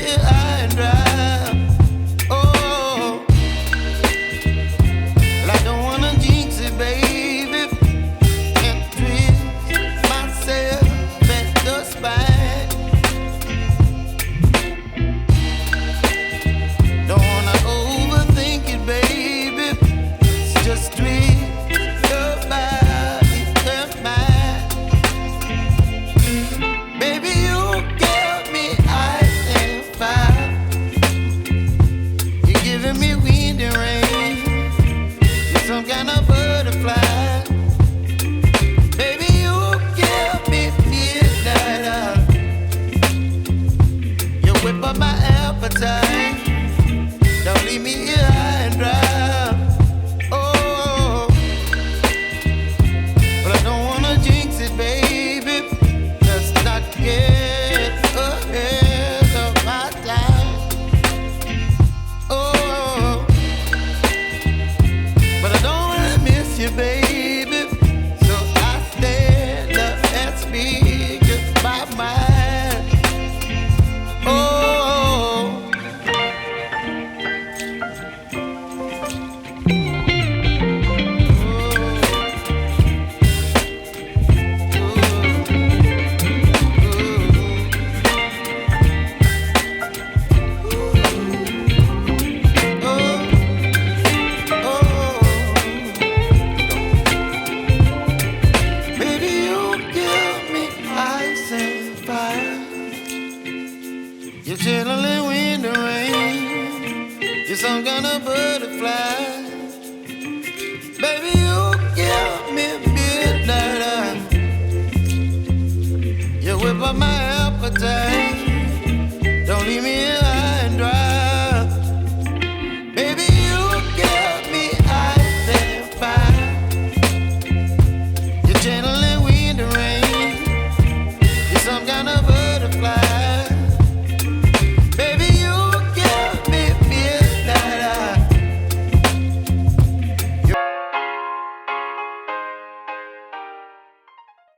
here high and dry. Oh, well, I don't wanna jinx it, baby, and twist myself at the spine. Don't wanna overthink it, baby. It's just twist your body and mine. Baby, you give me ice and fire. You're giving me wind and rain. You're some kind of butterfly. Baby, you give me midnight. You whip up my appetite. Don't leave me here high and dry. Oh, but I don't wanna jinx it, baby. Let's not get ahead of my time. Oh, but I don't wanna miss you, baby. So I stand up and speak my mind. Oh. Baby, you give me ice and fire. You're chilling wind and rain. You're some kind of butterfly. Baby, you give me midnight. You whip up my appetite.